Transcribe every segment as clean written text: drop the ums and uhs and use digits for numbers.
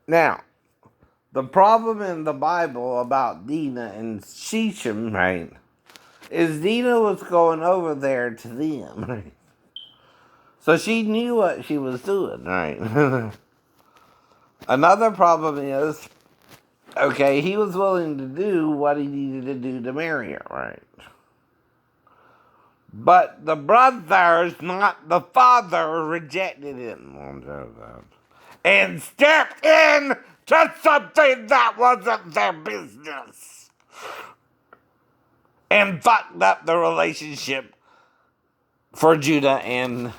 Now, the problem in the Bible about Dinah and Shechem, right, is Dinah was going over there to them, right? So she knew what she was doing, right? Another problem is, okay, he was willing to do what he needed to do to marry her, right? But the brothers, not the father, rejected him and stepped in to something that wasn't their business and fucked up the relationship for Judah and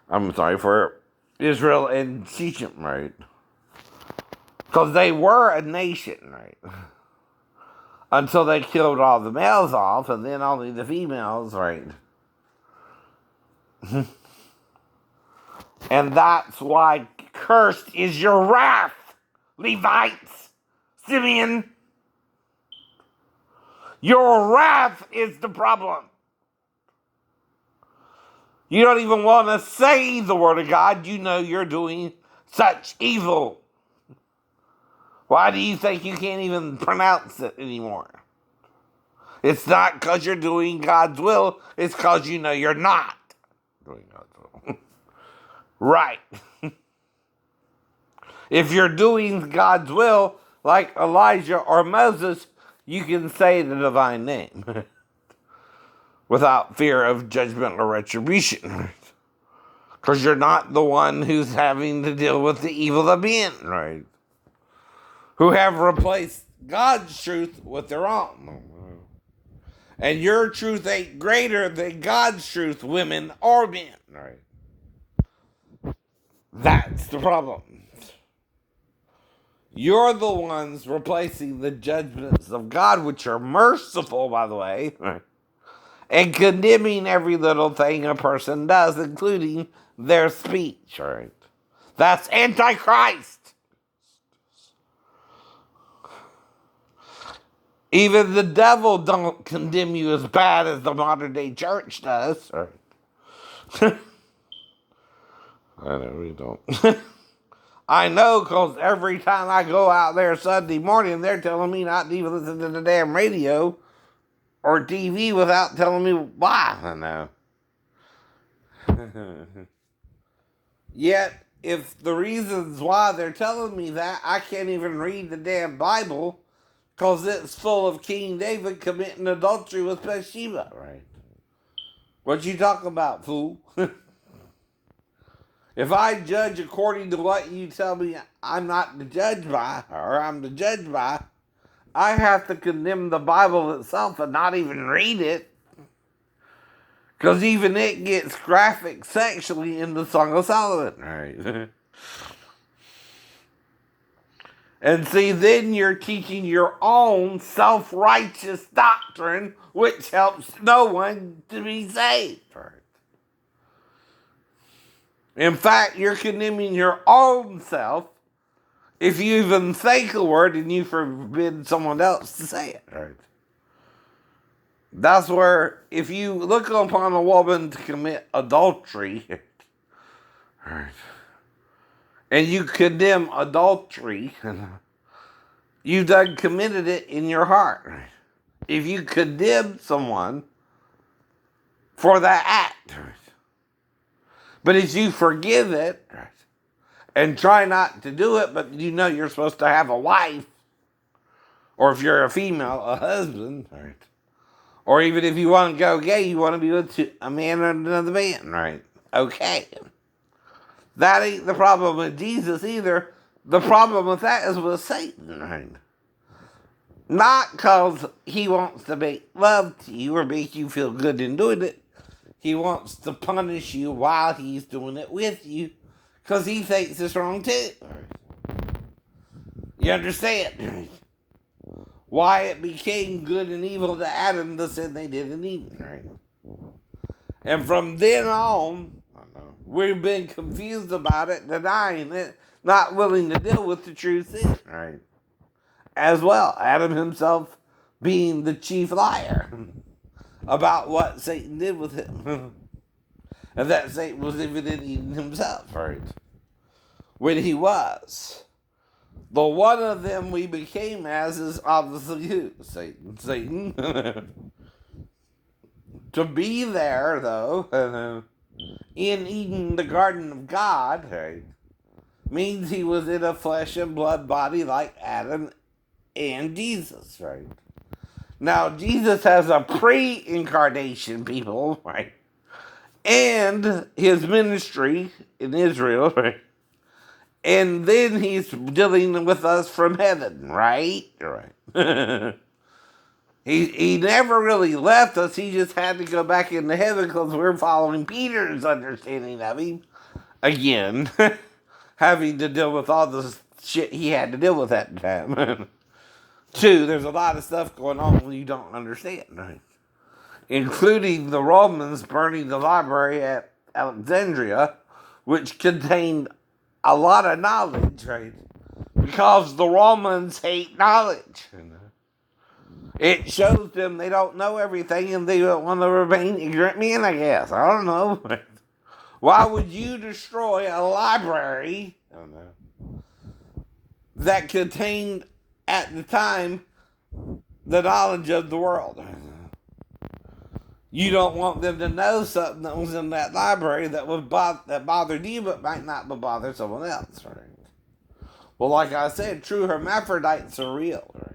for Israel and Shechem, right? Because they were a nation, right? Until they killed all the males off, and then only the females, right? And that's why cursed is your wrath, Levites, Simeon. Your wrath is the problem. You don't even want to say the word of God. You know you're doing such evil. Why do you think you can't even pronounce it anymore? It's not because you're doing God's will. It's because you know you're not doing God's will. Right. If you're doing God's will, like Elijah or Moses, you can say the divine name without fear of judgment or retribution. Because you're not the one who's having to deal with the evil of men, right? Who have replaced God's truth with their own. And your truth ain't greater than God's truth, women or men, right? That's the problem. You're the ones replacing the judgments of God, which are merciful, by the way, right? And condemning every little thing a person does, including their speech, right? That's Antichrist. Even the devil don't condemn you as bad as the modern day church does. Right? I know we don't. I know, because every time I go out there Sunday morning, they're telling me not to even listen to the damn radio or TV without telling me why. I know. Yet, if the reasons why they're telling me that, I can't even read the damn Bible because it's full of King David committing adultery with Bathsheba, right? What you talking about, fool? If I judge according to what you tell me I'm not to judge by, or I'm to judge by, I have to condemn the Bible itself and not even read it. Because even it gets graphic sexually in the Song of Solomon. Right. And see, then you're teaching your own self-righteous doctrine, which helps no one to be saved. Right. In fact, you're condemning your own self if you even think a word and you forbid someone else to say it. Right. That's where, if you look upon a woman to commit adultery, right, and you condemn adultery, you've done committed it in your heart. Right. If you condemn someone for that act, right, but if you forgive it, right, and try not to do it, but you know you're supposed to have a wife, or if you're a female, a husband, right? Or even if you want to go gay, you want to be with a man and another man, right? Okay. That ain't the problem with Jesus either. The problem with that is with Satan, right? Not because he wants to make love to you or make you feel good in doing it. He wants to punish you while he's doing it with you because he thinks it's wrong too. You understand? Why it became good and evil to Adam, the sin they did in Eden, right? And from then on, we've been confused about it, denying it, not willing to deal with the true sin, right? As well, Adam himself being the chief liar about what Satan did with him. And that Satan was even in Eden himself, right? when he was. The one of them we became as is obviously who? Satan. Satan. To be there, though, in Eden, the Garden of God, right, means he was in a flesh and blood body like Adam and Jesus, right? Now, Jesus has a pre-incarnation, people, right? And his ministry in Israel, right? And then he's dealing with us from heaven, right? Right. He never really left us. He just had to go back into heaven because we're following Peter's understanding of him again, having to deal with all the shit he had to deal with at the time. Two, there's a lot of stuff going on you don't understand, right? Including the Romans burning the library at Alexandria, which contained a lot of knowledge, right? Because the Romans hate knowledge. It shows them they don't know everything and they don't want to remain ignorant men, I guess. I don't know. Why would you destroy a library that contained, at the time, the knowledge of the world? You don't want them to know something that was in that library that bothered you but might not bother someone else, right? Well, like I said, true hermaphrodites are real, right?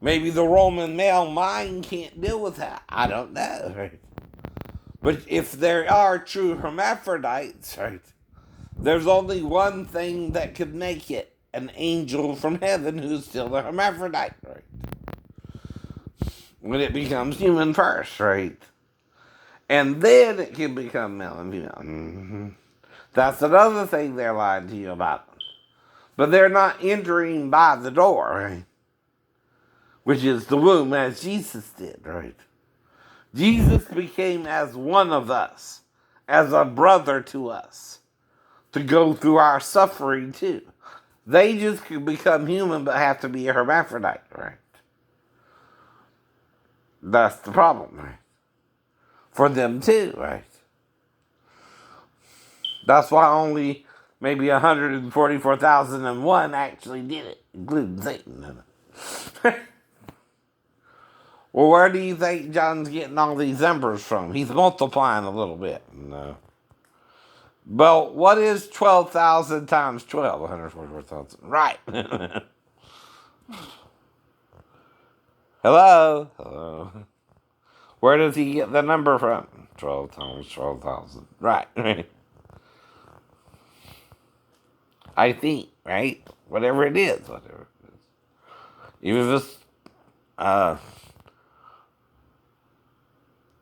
Maybe the Roman male mind can't deal with that. I don't know, right? But if there are true hermaphrodites, right, there's only one thing that could make it: an angel from heaven who's still a hermaphrodite, right? When it becomes human first, right? And then it can become male and female. Mm-hmm. That's another thing they're lying to you about. But they're not entering by the door, right? Which is the womb, as Jesus did, right? Jesus became as one of us, as a brother to us, to go through our suffering too. They just could become human but have to be a hermaphrodite, right? That's the problem, right? For them too, right? That's why only maybe 144,001 actually did it, including Satan. Well, where do you think John's getting all these numbers from? He's multiplying a little bit. No. Well, what is 12,000 times 12? 144,000. Right. Hello? Hello? Where does he get the number from? 12 times 12,000. Right. I think, right? Whatever it is. Even if it's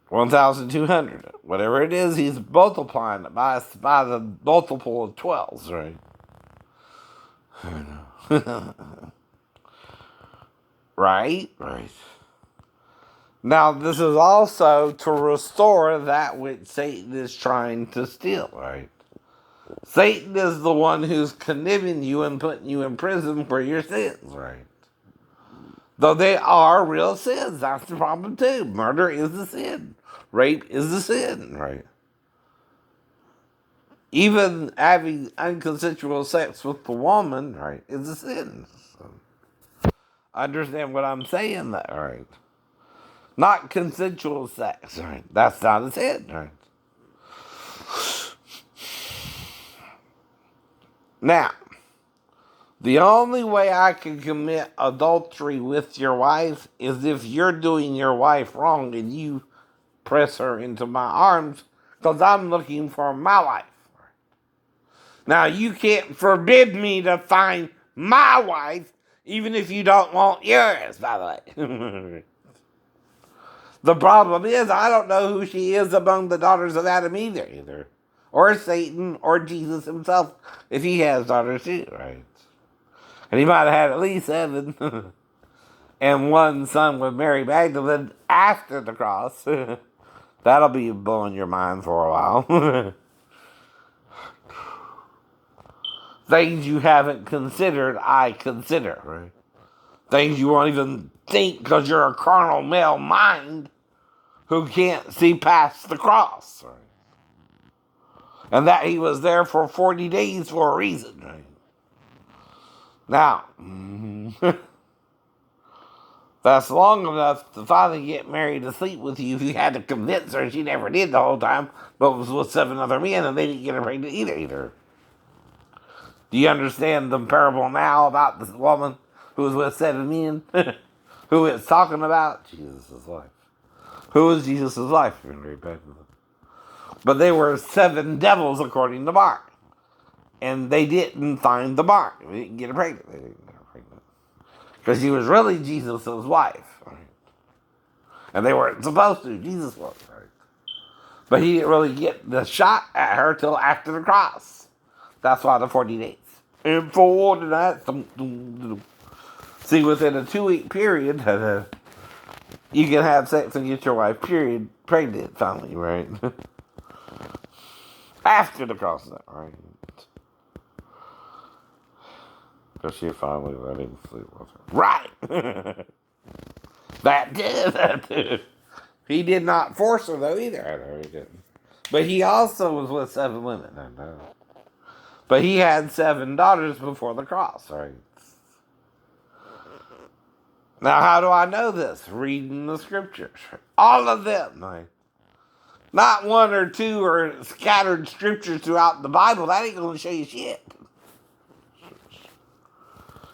1,200. Whatever it is, he's multiplying it by the multiple of 12s, right? Right? Right. Now, this is also to restore that which Satan is trying to steal, right? Satan is the one who's condemning you and putting you in prison for your sins, right? Though they are real sins. That's the problem, too. Murder is a sin. Rape is a sin, right? Even having unconsensual sex with the woman, right, is a sin. So, understand what I'm saying, that, right? Not consensual sex, right? That's not a sin, right? Now, the only way I can commit adultery with your wife is if you're doing your wife wrong and you press her into my arms because I'm looking for my wife. Now, you can't forbid me to find my wife even if you don't want yours, by the way. The problem is I don't know who she is among the daughters of Adam either. Or Satan, or Jesus himself, if he has daughters too, right? And he might have had at least 7. And one son with Mary Magdalene after the cross. That'll be blowing your mind for a while. Things you haven't considered, I consider, right? Things you won't even think because you're a carnal male mind who can't see past the cross, right? And that he was there for 40 days for a reason. Right? Now, that's long enough to finally get married to sleep with you if you had to convince her. She never did the whole time, but was with 7 other men and they didn't get her pregnant either. Do you understand the parable now about this woman who was with 7 men? Who it's talking about? Jesus' wife. Who was Jesus' wife? But they were 7 devils according to Mark. And they didn't find the mark. They didn't get her pregnant. Because she was really Jesus' wife. Right? And they weren't supposed to. Jesus was. Right? But he didn't really get the shot at her till after the cross. That's why the 40 days. And for that, see, within a 2-week period, you can have sex and get your wife pregnant finally, right? After the cross, right? Because she finally let him sleep with her. Right! That did. He did not force her, though, either. He didn't. But he also was with 7 women. I know. But he had 7 daughters before the cross, right? Now, how do I know this? Reading the scriptures. All of them. Right? Not 1 or 2 or scattered scriptures throughout the Bible. That ain't going to show you shit.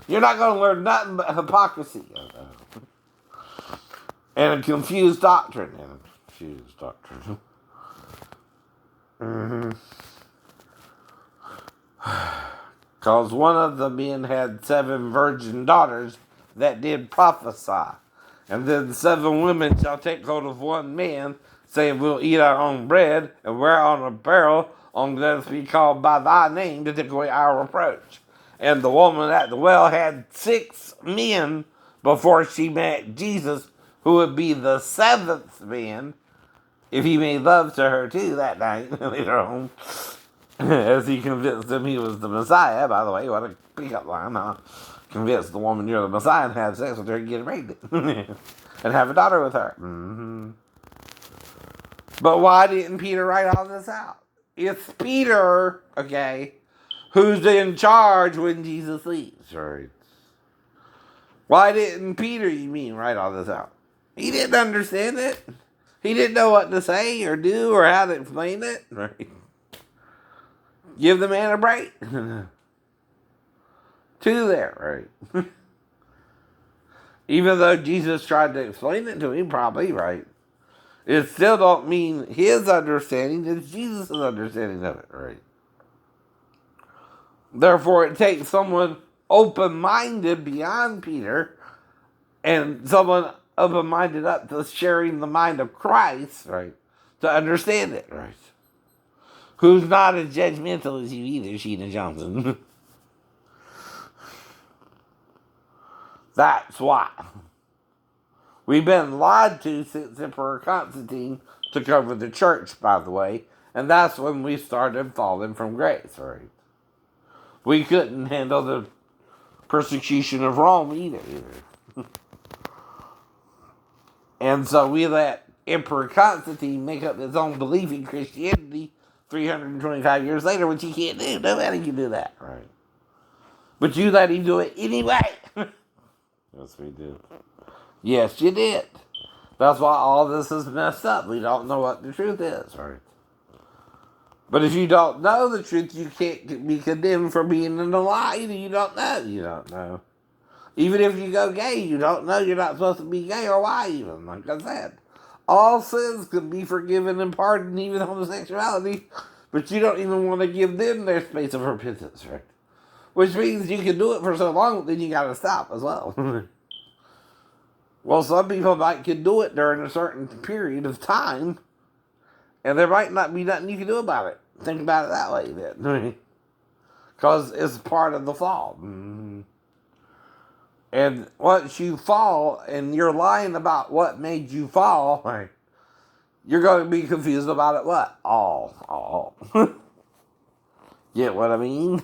You're not going to learn nothing but hypocrisy. And a confused doctrine. Because one of the men had 7 virgin daughters that did prophesy. And then 7 women shall take hold of one man, saying, we'll eat our own bread, and wear on apparel, on let us be called by thy name, to take away our reproach. And the woman at the well had 6 men before she met Jesus, who would be the 7th man, if he made love to her too that night later on, as he convinced him he was the Messiah. By the way, what a pickup line, huh? Convince the woman you're the Messiah and have sex with her and get pregnant. And have a daughter with her. Mm-hmm. But why didn't Peter write all this out? It's Peter, okay, who's in charge when Jesus leaves, right? Why didn't Peter, you mean, write all this out? He didn't understand it. He didn't know what to say or do or how to explain it, right? Give the man a break. 2 there, right? Even though Jesus tried to explain it to him, probably, right? It still don't mean his understanding, it's Jesus' understanding of it, right? Therefore, it takes someone open-minded beyond Peter and someone open-minded up to sharing the mind of Christ, right, to understand it, right? Who's not as judgmental as you either, Sheena Johnson. That's why. We've been lied to since Emperor Constantine took over the church, by the way, and that's when we started falling from grace, right? We couldn't handle the persecution of Rome either. And so we let Emperor Constantine make up his own belief in Christianity 325 years later, which he can't do. Nobody can do that, right? But you let him do it anyway. Yes, we did. Yes, you did. That's why all this is messed up. We don't know what the truth is, right? But if you don't know the truth, you can't be condemned for being in a lie. You don't know. You don't know. Even if you go gay, you don't know you're not supposed to be gay or why even, like I said. All sins can be forgiven and pardoned, even homosexuality, but you don't even want to give them their space of repentance, right? Which means you can do it for so long, but then you gotta stop as well. Well, some people can do it during a certain period of time, and there might not be nothing you can do about it. Think about it that way, then. Because it's part of the fall. And once you fall, and you're lying about what made you fall, right, you're going to be confused about it what? All. Get what I mean?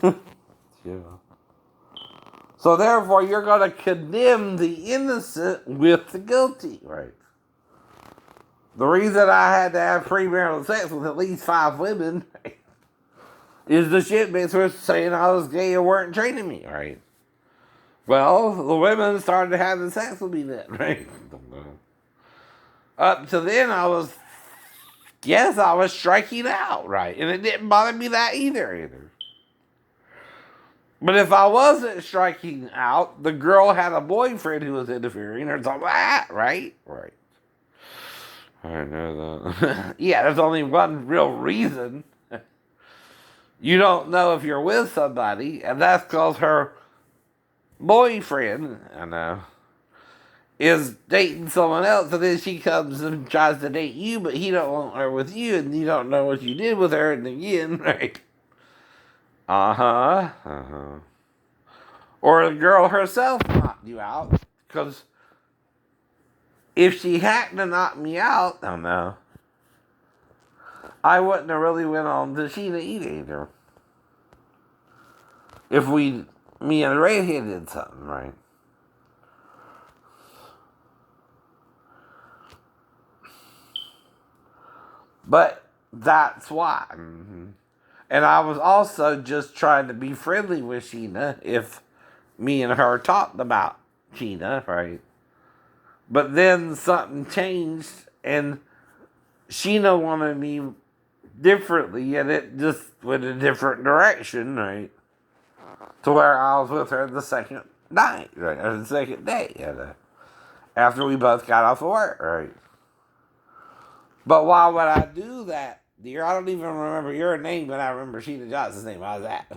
Yeah. So therefore, you're going to condemn the innocent with the guilty, right? The reason I had to have premarital sex with at least 5 women is the shipmates were saying I was gay and weren't training me, right? Well, the women started having sex with me then, right? Up to then, I was striking out, right? And it didn't bother me that either. But if I wasn't striking out, the girl had a boyfriend who was interfering or something like that, right? Right. I know that. Yeah, there's only one real reason. You don't know if you're with somebody, and that's because her boyfriend, I know, is dating someone else, and then she comes and tries to date you, but he don't want her with you, and you don't know what you did with her, and again, right? Uh-huh. Or the girl herself knocked you out, because if she hadn't have knocked me out, oh no, I wouldn't have really went on to Sheena either. If me and the redhead did something, right? But that's why. Mm-hmm. And I was also just trying to be friendly with Sheena if me and her talked about Sheena, right? But then something changed and Sheena wanted me differently and it just went a different direction, right? To where I was with her the second night, right? Or the second day, after we both got off of work, right? But why would I do that, dear? I don't even remember your name, but I remember Sheena Johnson's name. How's that?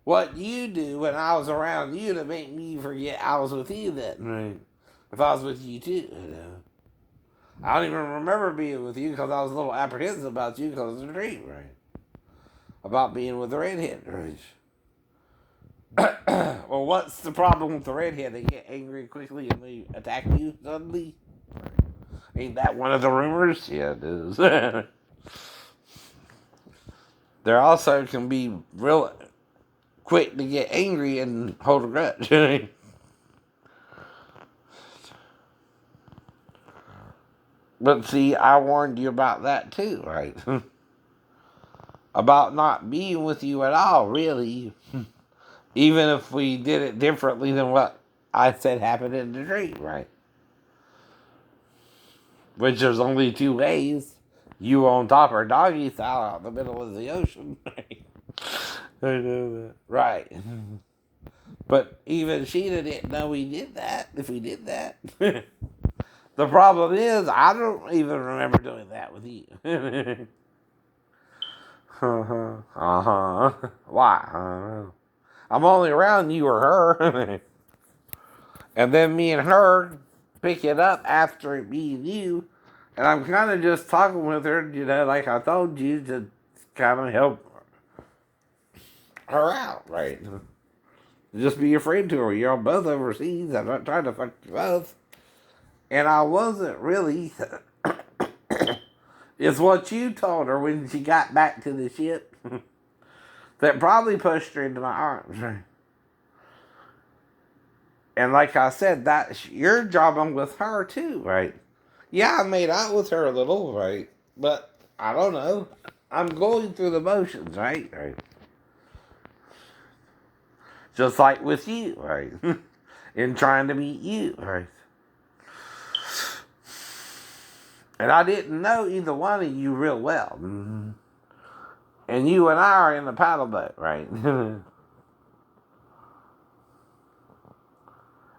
What you do when I was around you to make me forget I was with you then, right? If I was with you too, I don't even remember being with you because I was a little apprehensive about you because of the dream, right? About being with the redhead, right? Well, what's the problem with the redhead? They get angry quickly and they attack you suddenly? Ain't that one of the rumors? Yeah, it is. There also can be real quick to get angry and hold a grudge. But see, I warned you about that too, right? About not being with you at all, really. Even if we did it differently than what I said happened in the dream, right? Which there's only two ways. You on top or doggy style out in the middle of the ocean. Right? I know that. Right. But even Sheena didn't know we did that, if we did that. The problem is, I don't even remember doing that with you. Why? I'm only around you or her. And then me and her pick it up after me and you. And I'm kind of just talking with her, like I told you, to kind of help her out, right? Just be a friend to her. You're both overseas. I'm not trying to fuck you both. And I wasn't really. It's what you told her when she got back to the ship that probably pushed her into my arms, right? And like I said, that's your job. I'm with her too, right? Yeah, I made out with her a little, right? But I don't know. I'm going through the motions, right? Right. Just like with you, right? In trying to meet you, right? And I didn't know either one of you real well. Mm-hmm. And you and I are in the paddle boat, right?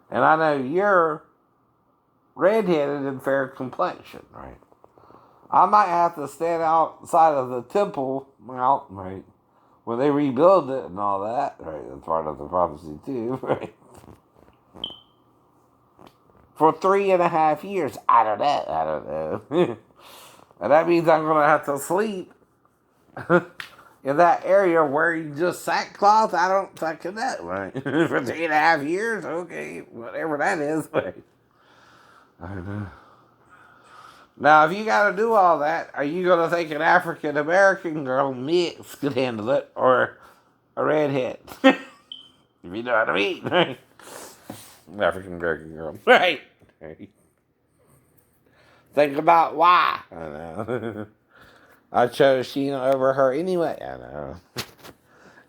And I know you're redheaded and fair complexion, right? I might have to stand outside of the Temple Mount, right? Where they rebuild it and all that, right? That's part of the prophecy too, right? For 3.5 years. I don't know. And that means I'm going to have to sleep in that area wearing just sackcloth. I don't fucking know, right? For 3.5 years? Okay, whatever that is, right? I know. Now, if you got to do all that, are you going to think an African American girl mix could handle it, or a redhead? If you know what I mean, right? African American girl, right? Think about why. I know. I chose Sheena over her anyway. I know.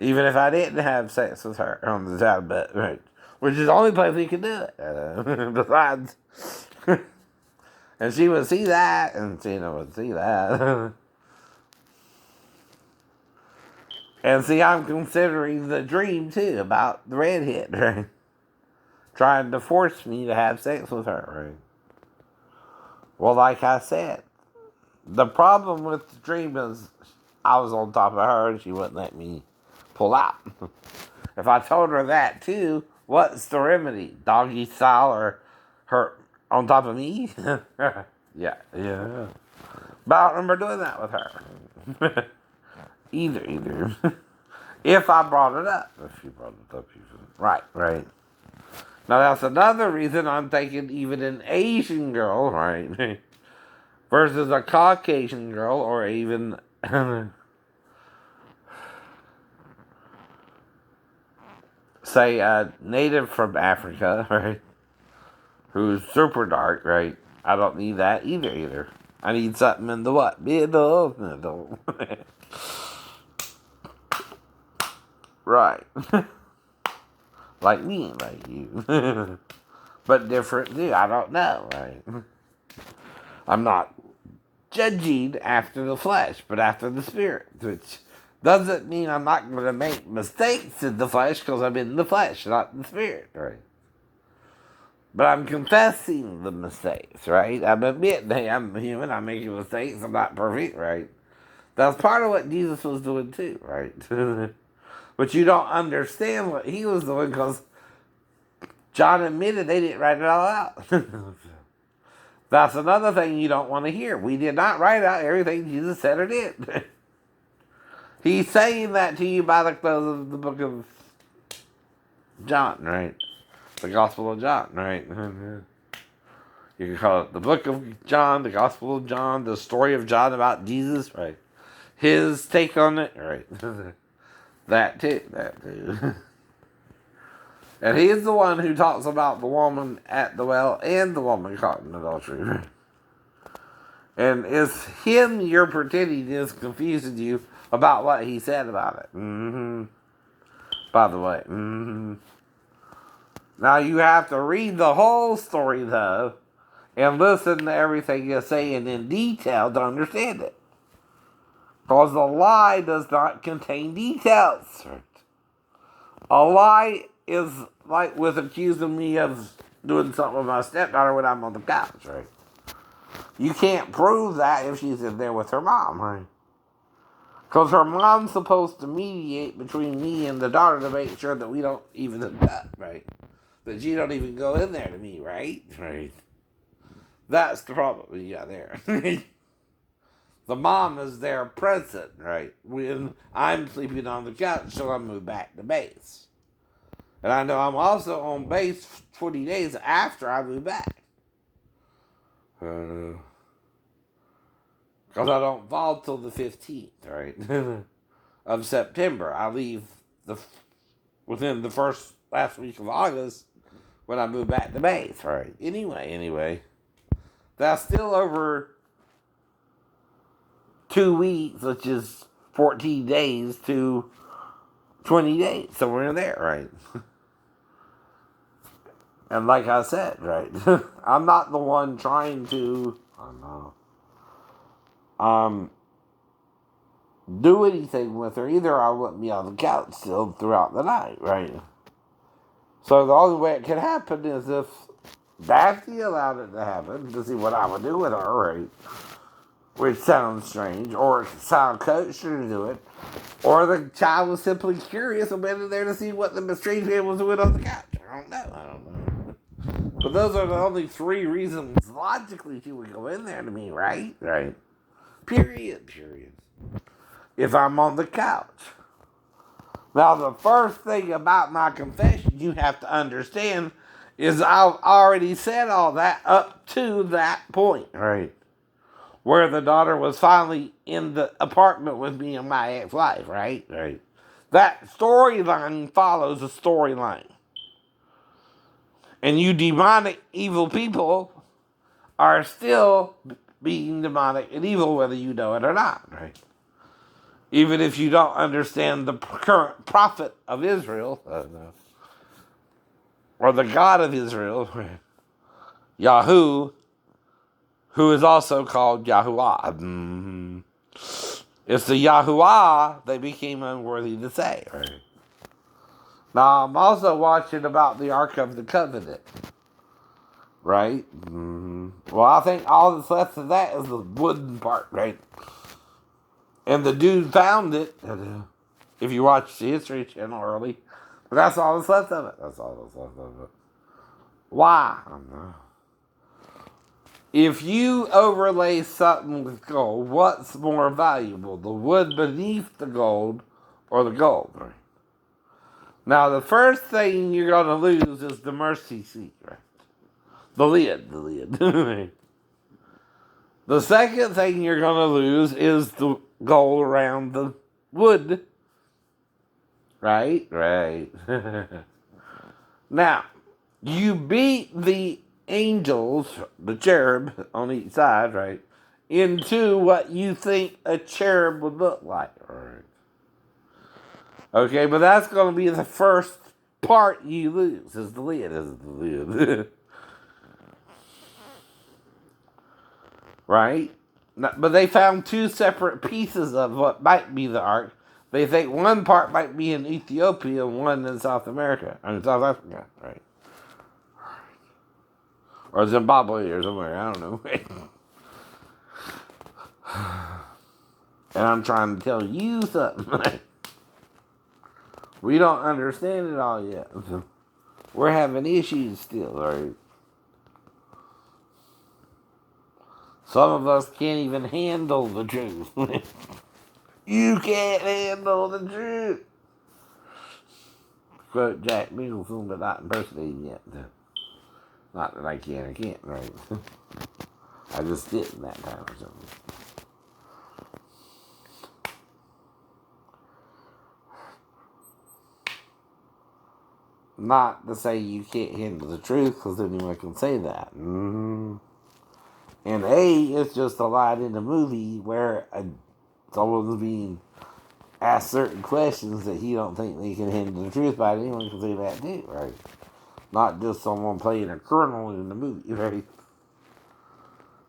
Even if I didn't have sex with her on the side bed, right? Which is the only place we could do it. Besides, and she would see that, and Sheena would see that. And see, I'm considering the dream too about the redhead, right? Trying to force me to have sex with her, right? Well, like I said, the problem with the dream is I was on top of her and she wouldn't let me pull out. If I told her that too, what's the remedy? Doggy style or her on top of me? Yeah. But I don't remember doing that with her. either. If I brought it up. If you brought it up, even. Right. Now that's another reason I'm thinking even an Asian girl, right, versus a Caucasian girl or even say a native from Africa, right, who's super dark, right? I don't need that either. I need something in the what? Middle. Right. Like me, like you. But different too. I don't know, right? I'm not judging after the flesh, but after the spirit, which doesn't mean I'm not going to make mistakes in the flesh because I'm in the flesh, not in the spirit, right? But I'm confessing the mistakes, right? I'm admitting, hey, I'm human, I'm making mistakes, I'm not perfect, right? That's part of what Jesus was doing too, right? But you don't understand what he was doing because John admitted they didn't write it all out. That's another thing you don't want to hear. We did not write out everything Jesus said or did. He's saying that to you by the close of the book of John, right? The Gospel of John, right? You can call it the book of John, the Gospel of John, the story of John about Jesus, right? His take on it, right? That too. And he's the one who talks about the woman at the well and the woman caught in adultery. And it's him you're pretending is confusing you about what he said about it. By the way. Now you have to read the whole story, though, and listen to everything you're saying in detail to understand it. Because the lie does not contain details. A lie is like with accusing me of doing something with my stepdaughter when I'm on the couch, right? You can't prove that if she's in there with her mom, right? Because her mom's supposed to mediate between me and the daughter to make sure that we don't even hook up, right? That you don't even go in there to me, right? Right. That's the problem we got there. The mom is there present, right? When I'm sleeping on the couch, so I move back to base. And I know I'm also on base 20 days after I move back. Because I don't fall till the 15th, right? Of September. I leave within the last week of August when I move back to base, right? Anyway. That's still over 2 weeks, which is 14 days to 20 days, somewhere in there, right? And like I said, right, I'm not the one trying to, do anything with her either. I wouldn't be on the couch still throughout the night, right? So the only way it could happen is if Daphne allowed it to happen to see what I would do with her, right? Which sounds strange, or sound coached her to do it, or the child was simply curious and went in there to see what the strange man was doing on the couch. I don't know. But those are the only 3 reasons logically she would go in there to me, right? Right. Period. If I'm on the couch. Now, the first thing about my confession you have to understand is I've already said all that up to that point, right? Where the daughter was finally in the apartment with me and my ex-wife, right? Right. That storyline follows a storyline. And you demonic evil people are still being demonic and evil, whether you know it or not, right? Even if you don't understand the current prophet of Israel, or the God of Israel, Yahoo, who is also called Yahuwah. It's the Yahuwah they became unworthy to say, right? Now, I'm also watching about the Ark of the Covenant, right? Well, I think all that's left of that is the wooden part, right? And the dude found it, if you watch the History Channel early, but that's all that's left of it. That's all that's left of it. Why? If you overlay something with gold, what's more valuable, the wood beneath the gold or the gold? Right? Now, the first thing you're going to lose is the mercy seat, right? The lid. The second thing you're going to lose is the gold around the wood. Right? Now, you beat the angels, the cherub on each side, right, into what you think a cherub would look like. Right. Okay, but that's going to be the first part you lose, is the lid. Right? But they found two separate pieces of what might be the ark. They think one part might be in Ethiopia and one in South America. I mean, South Africa, right? Or Zimbabwe or somewhere, I don't know. And I'm trying to tell you something. We don't understand it all yet. We're having issues still, right? Some of us can't even handle the truth. You can't handle the truth. Quote Jack Nicholson, but not impersonating yet. Not that I can't, right? I just didn't that time or something. Not to say you can't handle the truth, because anyone can say that. And it's just a line in the movie where someone's being asked certain questions that he don't think they can handle the truth by. Anyone can say that too, right? Not just someone playing a colonel in the movie, right?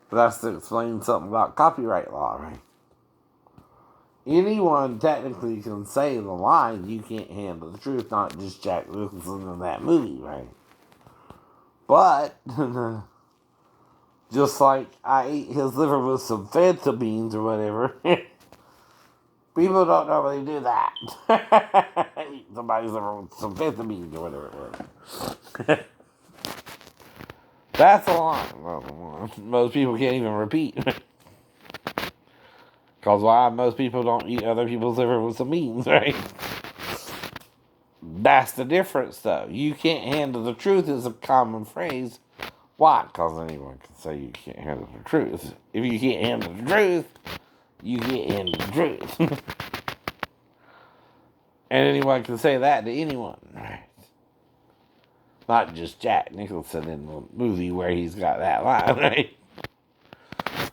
But that's to explain something about copyright law, right? Anyone technically can say the line, you can't handle the truth, not just Jack Nicholson in that movie, right? But, just like I ate his liver with some fanta beans or whatever, people don't normally do that. Eat somebody's liver with some fanta beans or whatever. That's a line. Most people can't even repeat. Because why? Most people don't eat other people's liver with some beans, right? That's the difference, though. You can't handle the truth is a common phrase. Why? Because anyone can say you can't handle the truth. If you can't handle the truth, you can't handle the truth. And anyone can say that to anyone, right? Not just Jack Nicholson in the movie where he's got that line, right?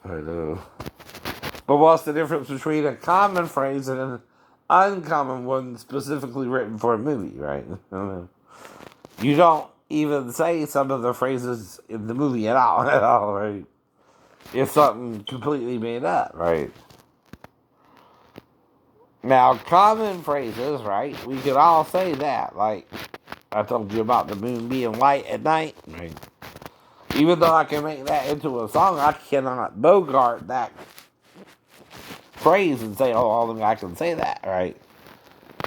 I know. But what's the difference between a common phrase and an uncommon one specifically written for a movie, right? You don't even say some of the phrases in the movie at all, right? It's something completely made up, right? Now, common phrases, right? We could all say that, like I told you about the moon being white at night, right? Even though I can make that into a song, I cannot bogart that phrase and say, oh, I can say that, right?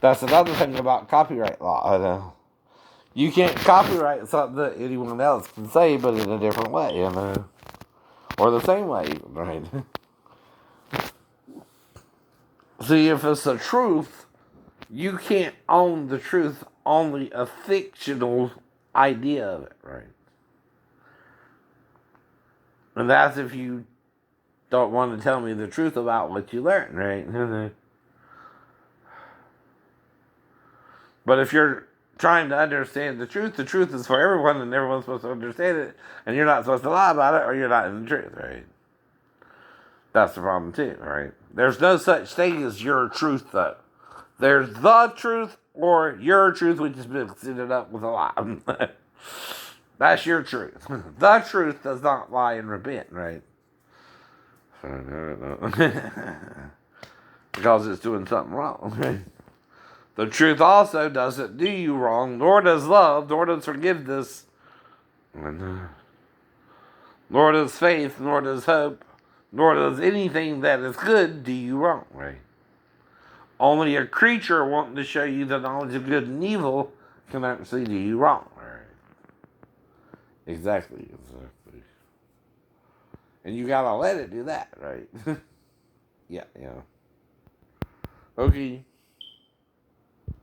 That's another thing about copyright law. You can't copyright something that anyone else can say, but in a different way, or the same way, right? See, if it's the truth, you can't own the truth, only a fictional idea of it, right? And that's if you don't want to tell me the truth about what you learned, right? But if you're trying to understand the truth is for everyone, and everyone's supposed to understand it, and you're not supposed to lie about it, or you're not in the truth, right? That's the problem too, right? There's no such thing as your truth, though. There's the truth or your truth, which has been considered up with a lie. That's your truth. The truth does not lie and repent, right? Because it's doing something wrong. The truth also doesn't do you wrong, nor does love, nor does forgiveness, nor does faith, nor does hope, nor does anything that is good do you wrong, right? Only a creature wanting to show you the knowledge of good and evil can actually do you wrong, right? Exactly. And you gotta let it do that, right? Yeah. Okay.